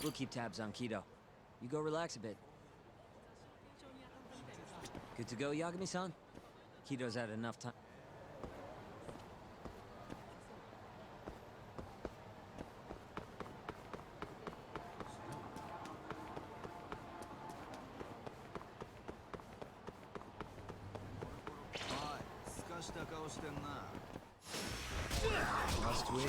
We'll keep tabs on Kaito. You go relax a bit. Good to go, Yagami-san? Kito's had enough time. した顔してんな。Must we?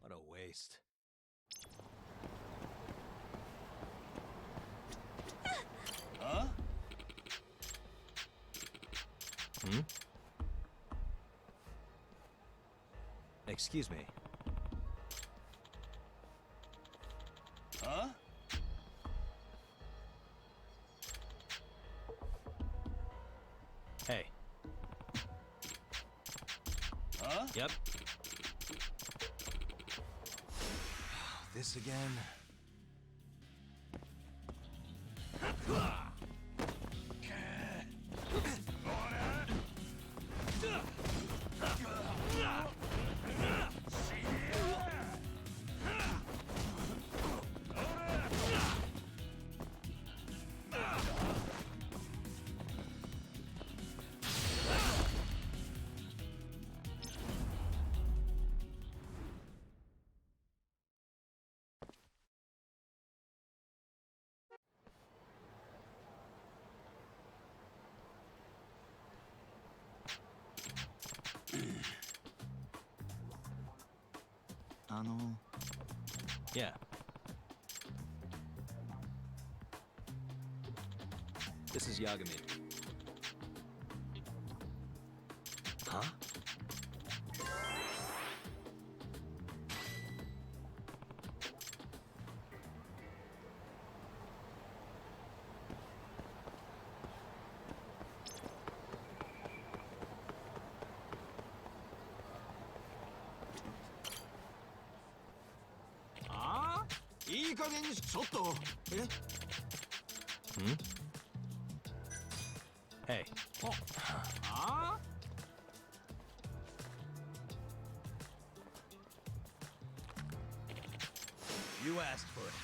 What a waste. Huh? Hmm? Excuse me. Huh? Hey. Huh? Yep. This again? Yeah. This is Yagami. Huh? Hmm? Hey. Oh. Huh? You asked for it.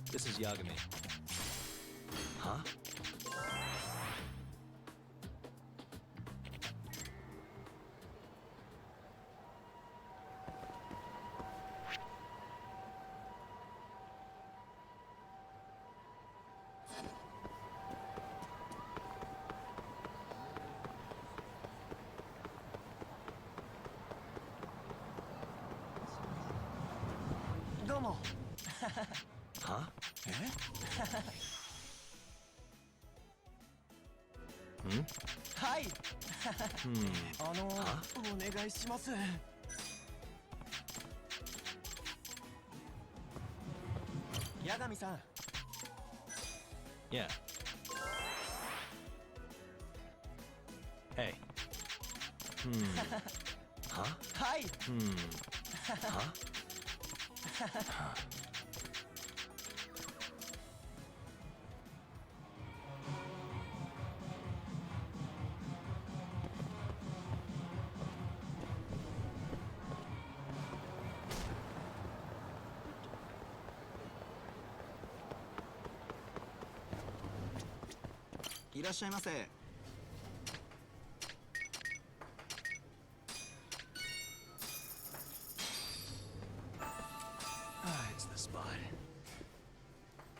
This is Yagami. Huh? Huh? Hmm? Hi. Huh? お願いします。八神さん。Yeah. Hey. Huh? Hi. Huh? らっしゃいませ。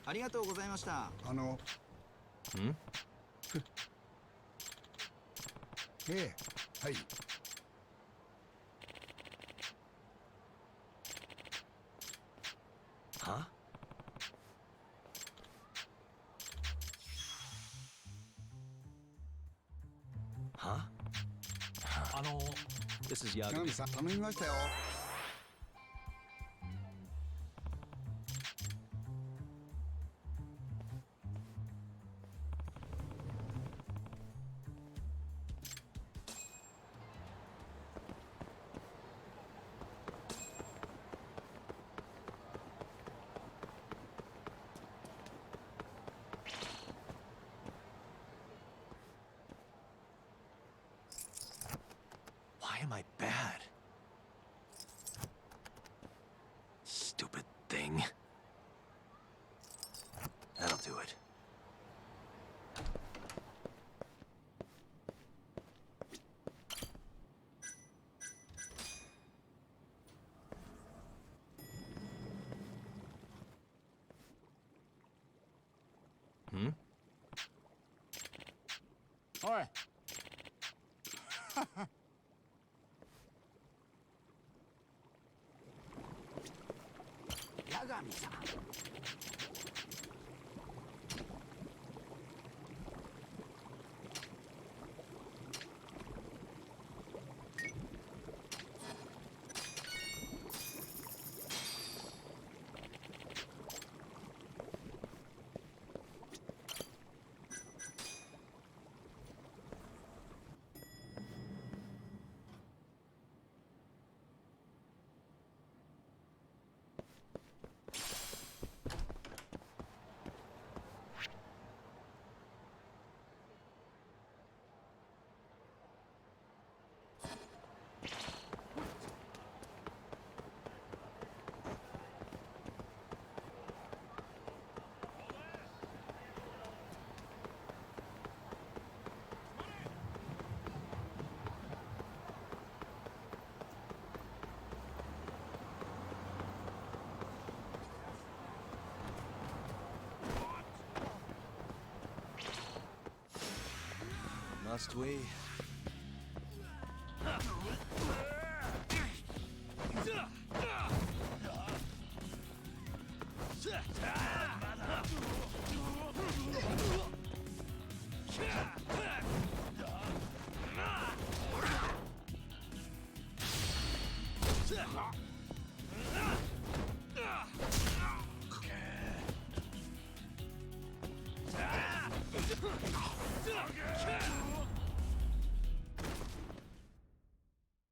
ありがとうございました。ええ、はい。は？ Huh? This is ヤガ Yagami. ミさん頼みましたよ。Why am I bad? Stupid thing. That'll do it. Hmm? おい。八神さん。Must we?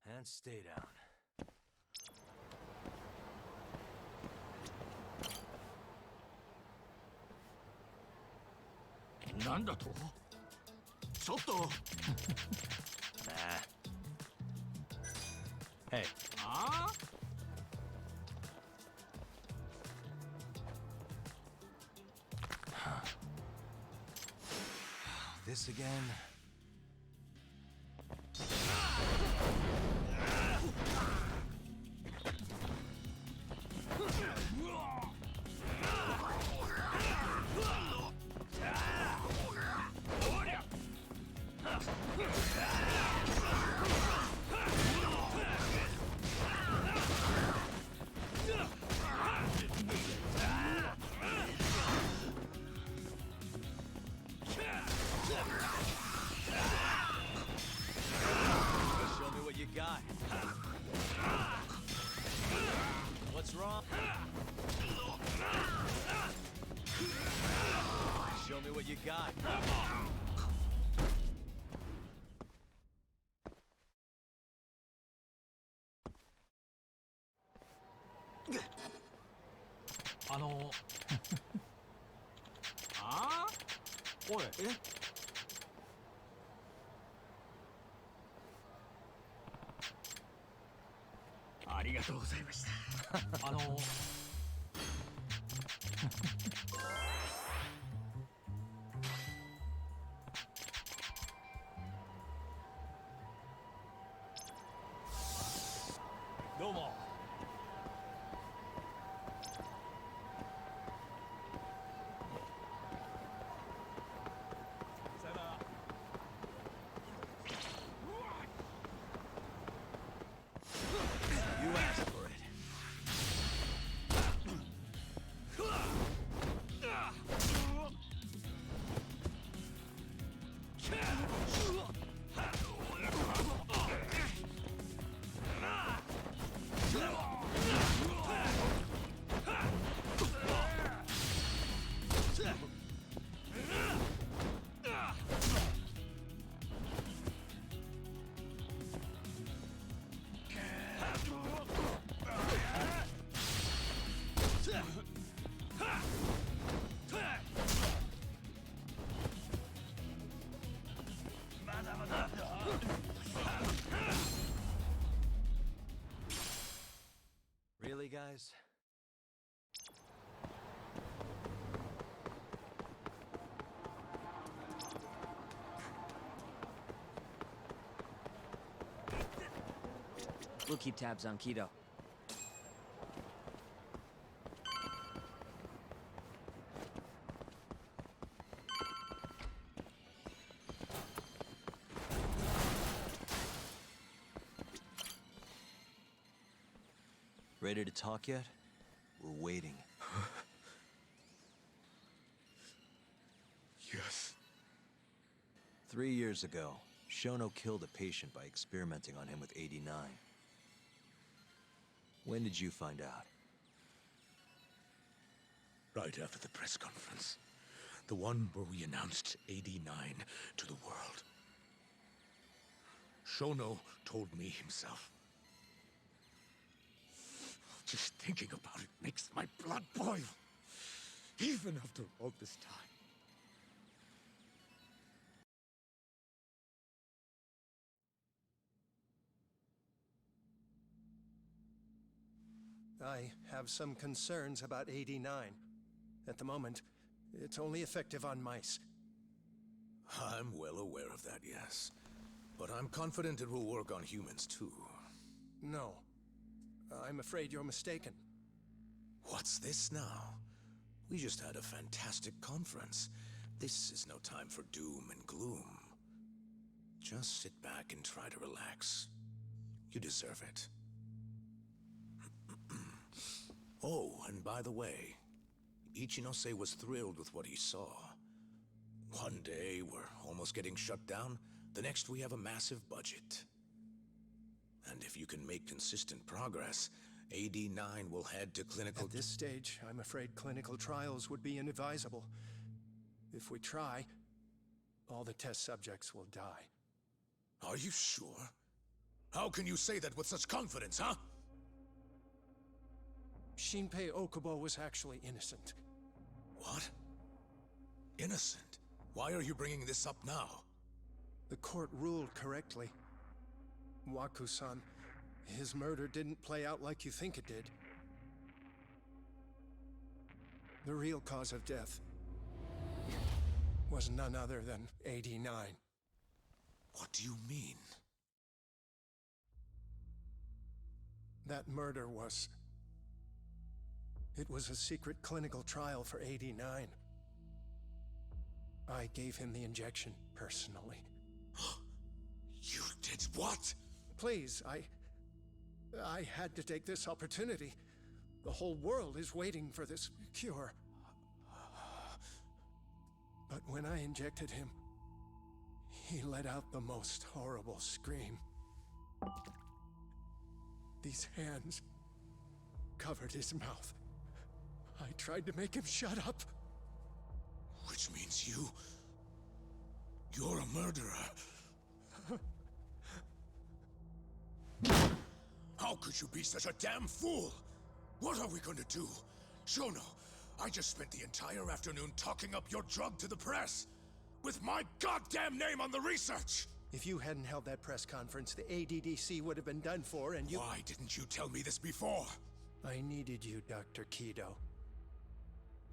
And stay down. なんだと？ちょっと。Nah. Hey. ああ？ This again? Show me what you got. What's wrong? Show me what you got. ああ？おい。ありがとうございました。Really, guys? We'll keep tabs on Kaito. Ready to talk yet? We're waiting. Yes. 3 years ago, Shono killed a patient by experimenting on him with 89. When did you find out? Right after the press conference. The one where we announced 89 to the world. Shono told me himself. Just thinking about it makes my blood boil. Even after all this time. I have some concerns about 89. At the moment, it's only effective on mice. I'm well aware of that, yes. But I'm confident it will work on humans, too. No. I'm afraid you're mistaken. What's this now? We just had a fantastic conference. This is no time for doom and gloom. Just sit back and try to relax. You deserve it. Oh, and by the way, Ichinose was thrilled with what he saw. One day, we're almost getting shut down. The next, we have a massive budget. And if you can make consistent progress, AD9 will head to clinical... At this stage, I'm afraid clinical trials would be inadvisable. If we try, all the test subjects will die. Are you sure? How can you say that with such confidence, huh? Shinpei Okubo was actually innocent. What? Innocent? Why are you bringing this up now? The court ruled correctly. Waku-san, his murder didn't play out like you think it did. The real cause of death was none other than 89. What do you mean? That murder was... It was a secret clinical trial for 89. I gave him the injection, personally. You did what? Please, I had to take this opportunity. The whole world is waiting for this cure. But when I injected him, he let out the most horrible scream. These hands covered his mouth. I tried to make him shut up. Which means you're a murderer. How could you be such a damn fool? What are we going to do? Shono, I just spent the entire afternoon talking up your drug to the press. With my goddamn name on the research! If you hadn't held that press conference, the ADDC would have been done for, and you... Why didn't you tell me this before? I needed you, Dr. Kaito.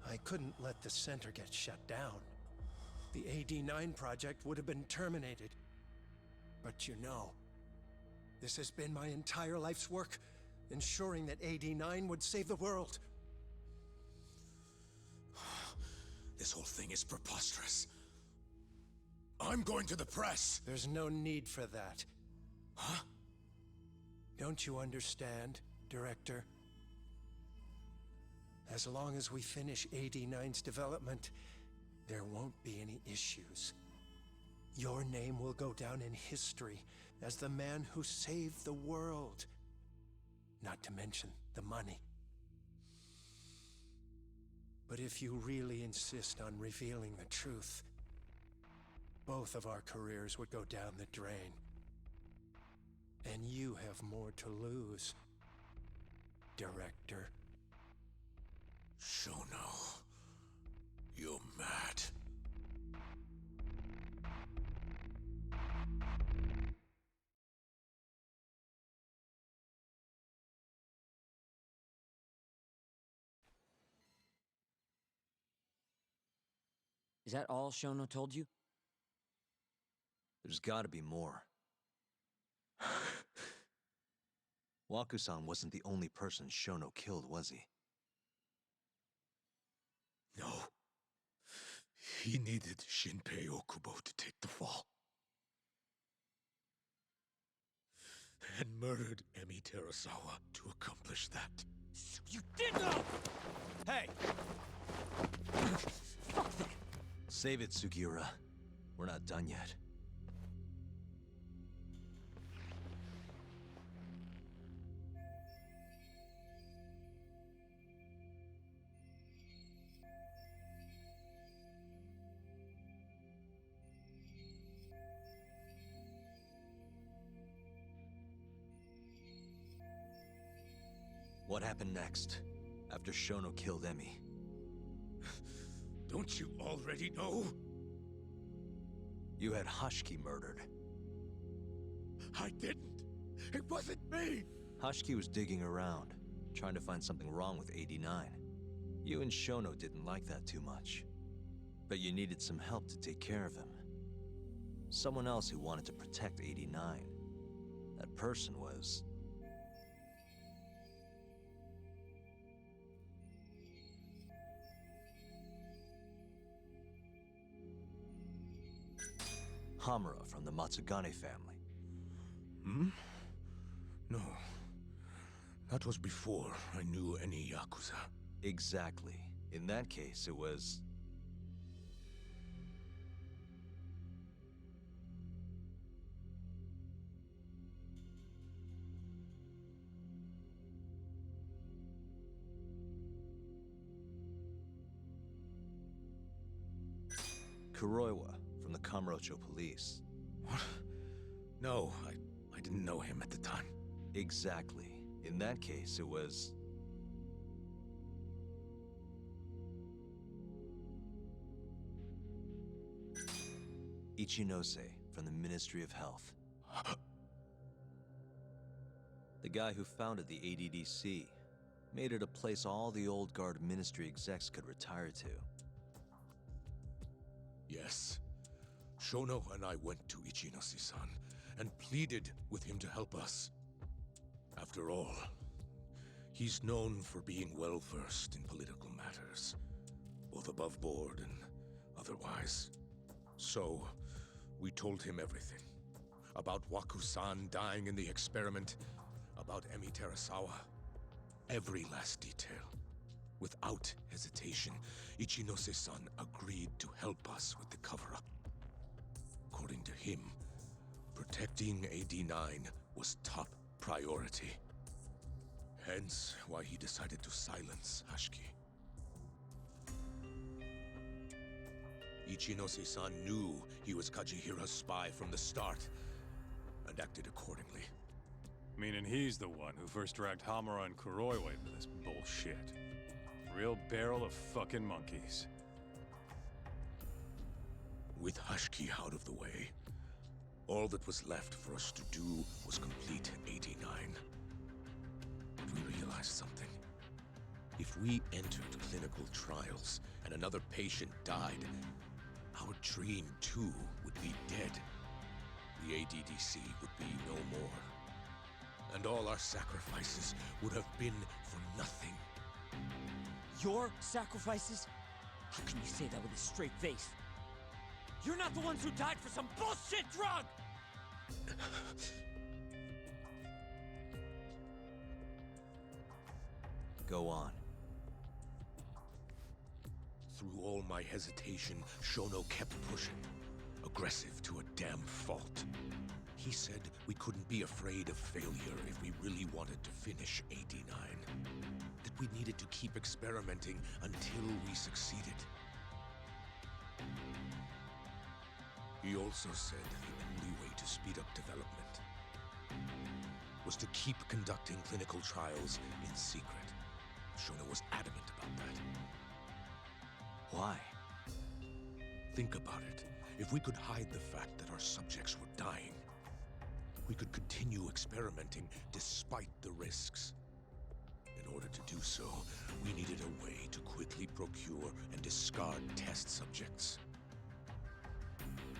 I couldn't let the center get shut down. The AD9 project would have been terminated. But you know, this has been my entire life's work, ensuring that AD9 would save the world. This whole thing is preposterous. I'm going to the press! There's no need for that. Huh? Don't you understand, Director? As long as we finish AD9's development, there won't be any issues. Your name will go down in history as the man who saved the world. Not to mention the money. But if you really insist on revealing the truth, both of our careers would go down the drain. And you have more to lose, Director. Is that all Shono told you? There's gotta be more. Waku-san wasn't the only person Shono killed, was he? No. He needed Shinpei Okubo to take the fall. And murdered Emi Terasawa to accomplish that. So you did know! Hey! Save it, Sugiura. We're not done yet. What happened next, after Shono killed Emi? Don't you already know? You had Hashiki murdered. I didn't. It wasn't me. Hashiki was digging around, trying to find something wrong with 89. You and Shono didn't like that too much. But you needed some help to take care of him. Someone else who wanted to protect 89. That person was... Hamura from the Matsugane family. Hmm? No. That was before I knew any yakuza. Exactly. In that case, it was... Kyorei from the Kamurocho police. What? No, I didn't know him at the time. Exactly. In that case, it was... Ichinose from the Ministry of Health. The guy who founded the ADDC. Made it a place all the old guard ministry execs could retire to. Yes. Shono and I went to Ichinose-san and pleaded with him to help us. After all, he's known for being well-versed in political matters, both above board and otherwise. So, we told him everything. About Waku-san dying in the experiment, about Emi Terasawa. Every last detail. Without hesitation, Ichinose-san agreed to help us with the cover-up. According to him, protecting AD9 was top priority. Hence, why he decided to silence Hashiki. Ichinose-san knew he was Kajihira's spy from the start, and acted accordingly. Meaning he's the one who first dragged Hamura and Kyorei into this bullshit. Real barrel of fucking monkeys. With Hashiki out of the way, all that was left for us to do was complete 89. But we realized something. If we entered clinical trials and another patient died, our dream too would be dead. The ADDC would be no more. And all our sacrifices would have been for nothing. Your sacrifices? How can you say that with a straight face? You're not the ones who died for some bullshit drug! Go on. Through all my hesitation, Shono kept pushing. Aggressive to a damn fault. He said we couldn't be afraid of failure if we really wanted to finish 89. That we needed to keep experimenting until we succeeded. He also said the only way to speed up development was to keep conducting clinical trials in secret. Shono was adamant about that. Why? Think about it. If we could hide the fact that our subjects were dying, we could continue experimenting despite the risks. In order to do so, we needed a way to quickly procure and discard test subjects.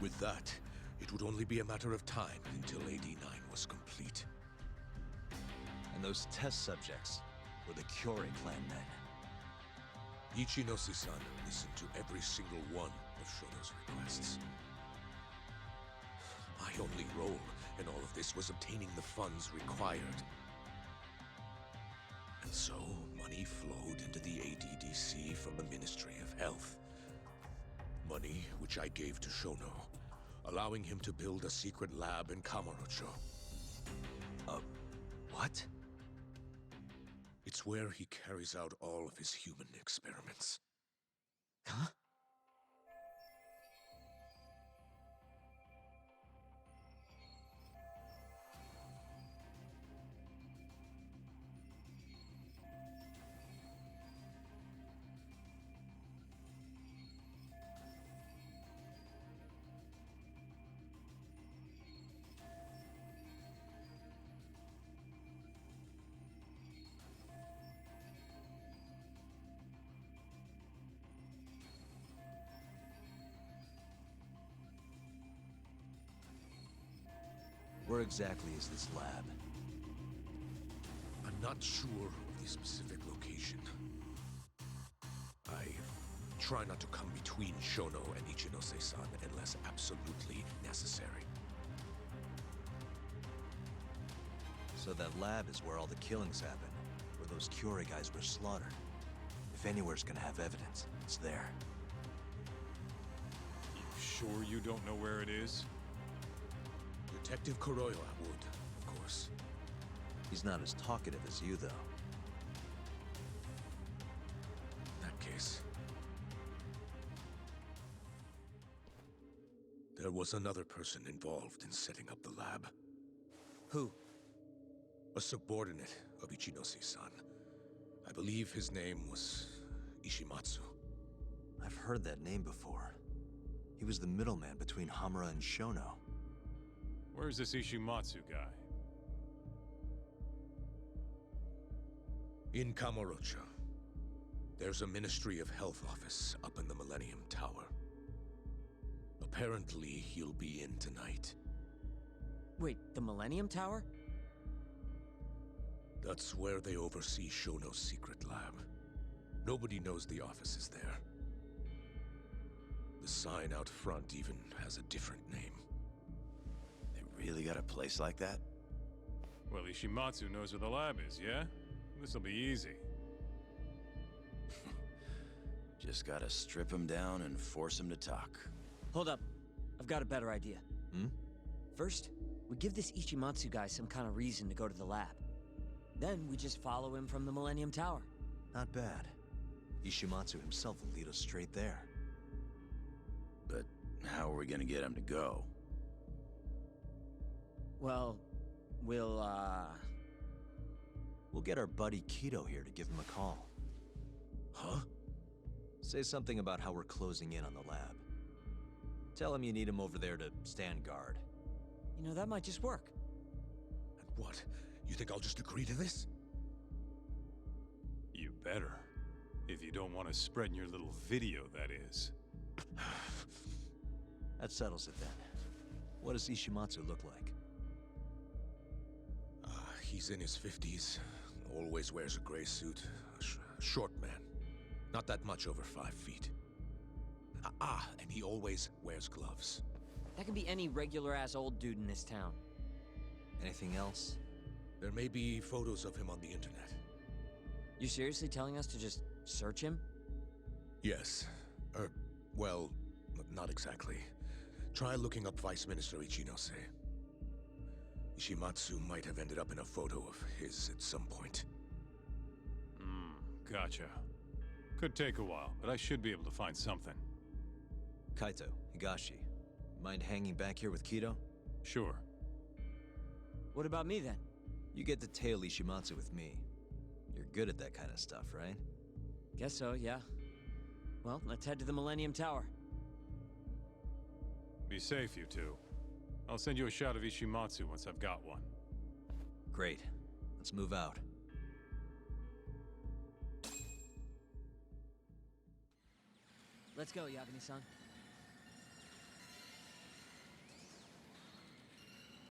With that, it would only be a matter of time until AD9 was complete. And those test subjects were the Kyorei clan men. Ichinose-san listened to every single one of Shono's requests. My only role in all of this was obtaining the funds required. And so, money flowed into the ADDC from the Ministry of Health. Money which I gave to Shono, allowing him to build a secret lab in Kamurocho. What? It's where he carries out all of his human experiments. Huh? Where exactly is this lab? I'm not sure of the specific location. I try not to come between Shono and Ichinose-san unless absolutely necessary. So that lab is where all the killings happen, where those Kyorei guys were slaughtered. If anywhere's gonna have evidence, it's there. You sure you don't know where it is? Detective Kyorei would, of course. He's not as talkative as you, though. In that case... There was another person involved in setting up the lab. Who? A subordinate of Ichinose-san. I believe his name was Ishimatsu. I've heard that name before. He was the middleman between Hamura and Shono. Where's this Ishimatsu guy? In Kamurocho. There's a Ministry of Health office up in the Millennium Tower. Apparently, he'll be in tonight. Wait, the Millennium Tower? That's where they oversee Shono's secret lab. Nobody knows the office is there. The sign out front even has a different name. They really got a place like that? Well, Ishimatsu knows where the lab is, yeah? This'll be easy. Just gotta strip him down and force him to talk. Hold up. I've got a better idea. Hmm? First, we give this Ichimatsu guy some kind of reason to go to the lab. Then we just follow him from the Millennium Tower. Not bad. Ishimatsu himself will lead us straight there. But how are we gonna get him to go? Well, we'll We'll get our buddy Kaito here to give him a call. Huh? Say something about how we're closing in on the lab. Tell him you need him over there to stand guard. You know, that might just work. And what? You think I'll just agree to this? You better. If you don't want to spread in your little video, that is. That settles it then. What does Ishimatsu look like? He's in his 50s. Always wears a gray suit. Short man. Not that much over 5 feet. And he always wears gloves. That can be any regular-ass old dude in this town. Anything else? There may be photos of him on the internet. You seriously telling us to just search him? Yes. Well, not exactly. Try looking up Vice Minister Ichinose. Ishimatsu might have ended up in a photo of his at some point. Gotcha. Could take a while, but I should be able to find something. Kaito, Higashi, mind hanging back here with Kaito? Sure. What about me, then? You get to tail Ishimatsu with me. You're good at that kind of stuff, right? Guess so, yeah. Well, let's head to the Millennium Tower. Be safe, you two. I'll send you a shot of Ishimatsu once I've got one. Great. Let's move out. Let's go, Yagami-san.